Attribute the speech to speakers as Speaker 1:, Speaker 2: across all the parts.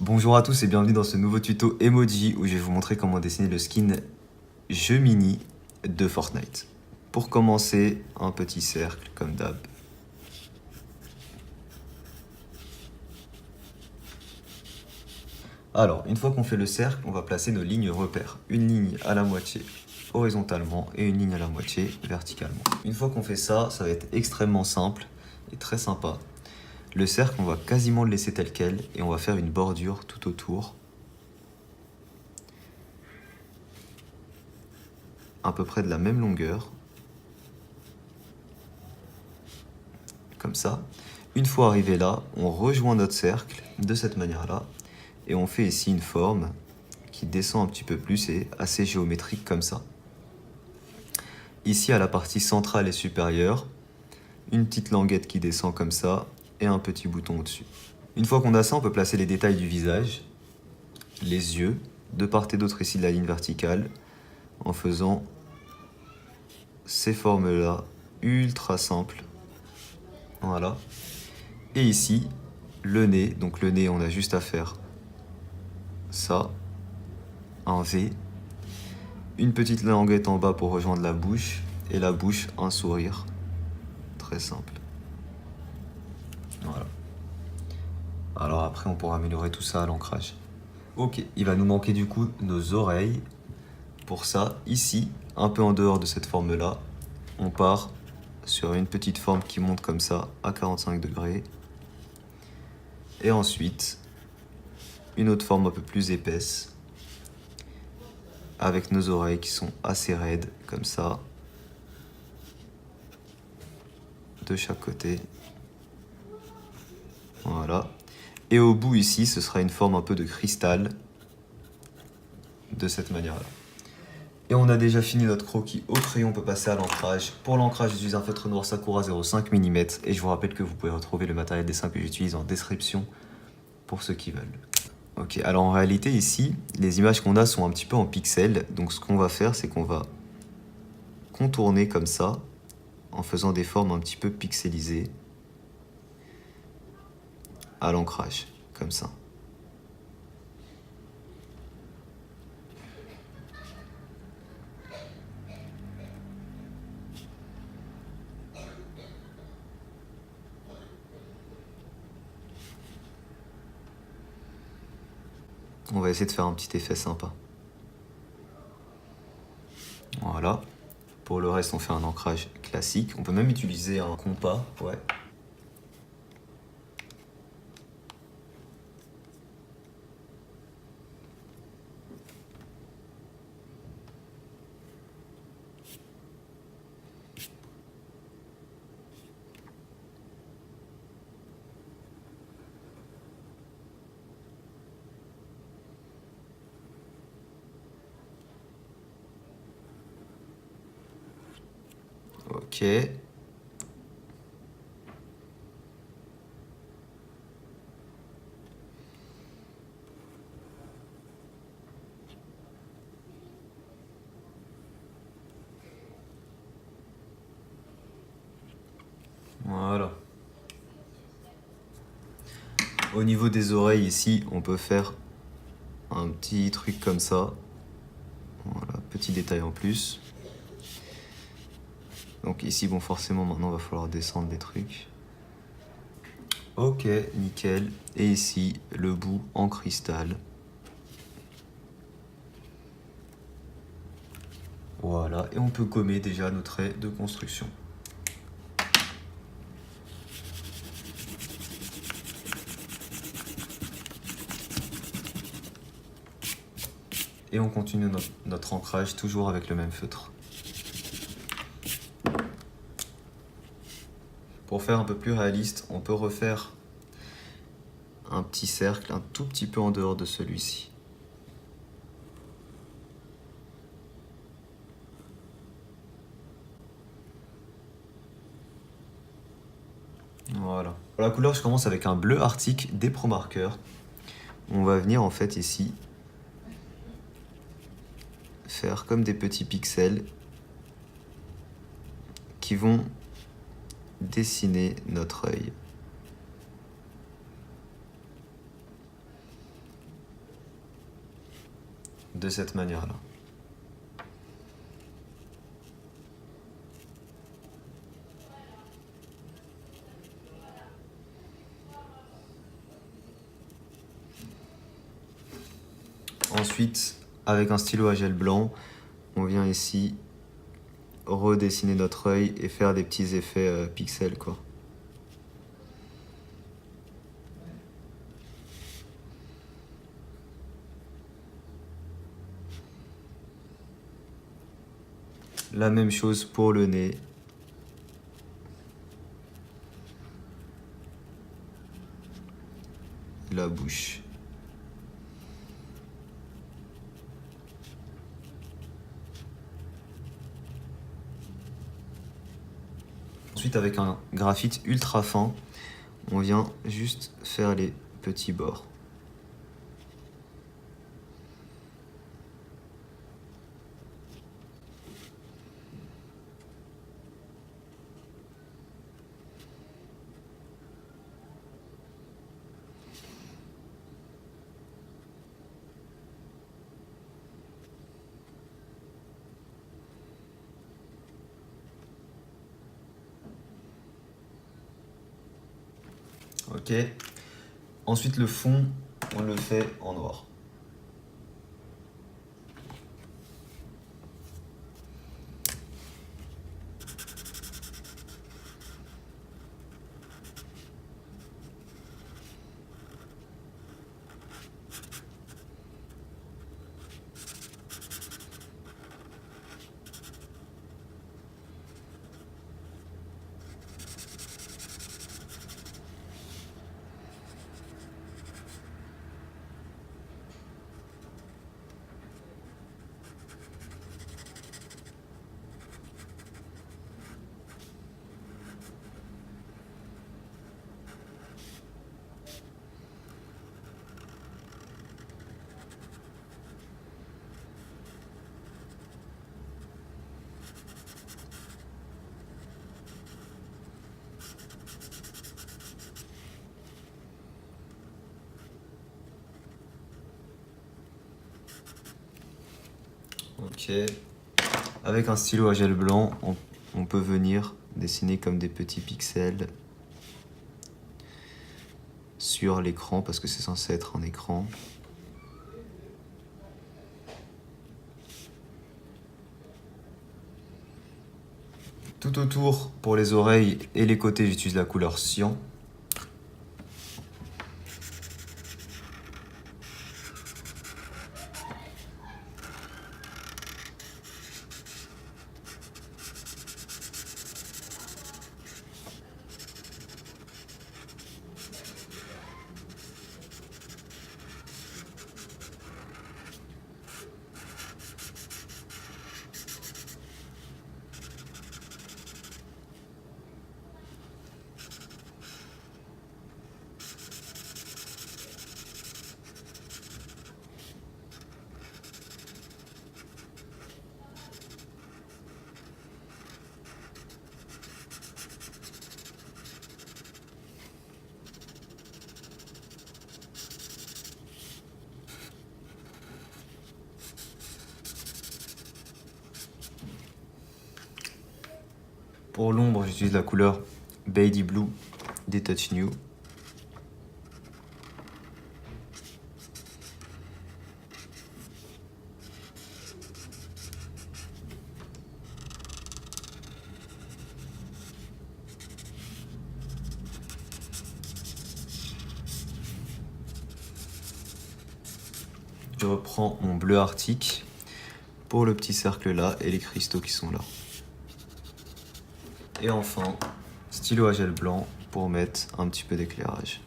Speaker 1: Bonjour à tous et bienvenue dans ce nouveau tuto emoji où je vais vous montrer comment dessiner le skin jeu mini de Fortnite. Pour commencer, un petit cercle comme d'hab. Alors, une fois qu'on fait le cercle, on va placer nos lignes repères. Une ligne à la moitié horizontalement et une ligne à la moitié verticalement. Une fois qu'on fait ça, ça va être extrêmement simple et très sympa. Le cercle, on va quasiment le laisser tel quel et on va faire une bordure tout autour. À peu près de la même longueur. Comme ça. Une fois arrivé là, on rejoint notre cercle de cette manière-là et on fait ici une forme qui descend un petit peu plus et assez géométrique comme ça. Ici à la partie centrale et supérieure, une petite languette qui descend comme ça et un petit bouton au-dessus. Une fois qu'on a ça, on peut placer les détails du visage, les yeux, de part et d'autre ici de la ligne verticale, en faisant ces formes-là ultra simples. Voilà. Et ici, le nez. Donc le nez, on a juste à faire ça, un V, une petite languette en bas pour rejoindre la bouche, et la bouche, un sourire. Très simple. Voilà. Alors après, on pourra améliorer tout ça à l'ancrage. Ok, il va nous manquer du coup nos oreilles. Pour ça, ici, un peu en dehors de cette forme-là, on part sur une petite forme qui monte comme ça à 45 degrés. Et ensuite, une autre forme un peu plus épaisse, avec nos oreilles qui sont assez raides, comme ça, de chaque côté. Voilà. Et au bout ici, ce sera une forme un peu de cristal, de cette manière-là. Et on a déjà fini notre croquis au crayon, on peut passer à l'ancrage. Pour l'ancrage, j'utilise un feutre noir Sakura 0,5 mm et je vous rappelle que vous pouvez retrouver le matériel dessin que j'utilise en description pour ceux qui veulent. Ok, alors en réalité ici, les images qu'on a sont un petit peu en pixels, donc ce qu'on va faire, c'est qu'on va contourner comme ça, en faisant des formes un petit peu pixelisées à l'ancrage, comme ça. On va essayer de faire un petit effet sympa. Voilà. Pour le reste, on fait un ancrage classique. On peut même utiliser un compas, ouais. Ok. Voilà. Au niveau des oreilles ici, on peut faire un petit truc comme ça. Voilà, petit détail en plus. Donc ici, bon, forcément, maintenant, il va falloir descendre des trucs. Ok, nickel. Et ici, le bout en cristal. Voilà, et on peut gommer déjà nos traits de construction. Et on continue notre ancrage toujours avec le même feutre. Pour faire un peu plus réaliste, on peut refaire un petit cercle un tout petit peu en dehors de celui-ci. Voilà. Pour la couleur, je commence avec un bleu arctique des Pro Markers. On va venir en fait ici faire comme des petits pixels qui vont dessiner notre œil. de cette manière-là. Ensuite, avec un stylo à gel blanc, on vient ici redessiner notre œil et faire des petits effets pixels, quoi. La même chose pour le nez. La bouche. Ensuite, avec un graphite ultra fin, on vient juste faire les petits bords. Ok. Ensuite, le fond, on le fait en noir. Ok. Avec un stylo à gel blanc, on peut venir dessiner comme des petits pixels sur l'écran, parce que c'est censé être un écran. Tout autour, pour les oreilles et les côtés, j'utilise la couleur cyan. Pour l'ombre, j'utilise la couleur Baby Blue des Touch New. Je reprends mon bleu arctique pour le petit cercle là et les cristaux qui sont là. Et enfin, stylo à gel blanc pour mettre un petit peu d'éclairage.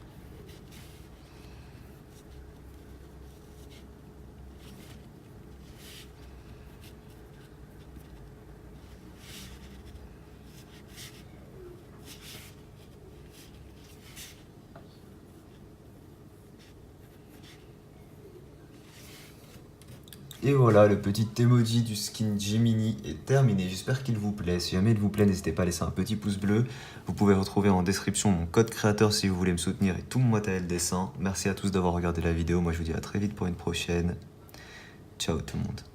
Speaker 1: Et voilà, le petit emoji du skin Gemini est terminé. J'espère qu'il vous plaît. Si jamais il vous plaît, n'hésitez pas à laisser un petit pouce bleu. Vous pouvez retrouver en description mon code créateur si vous voulez me soutenir et tout mon matériel dessin. Merci à tous d'avoir regardé la vidéo. Moi, je vous dis à très vite pour une prochaine. Ciao tout le monde.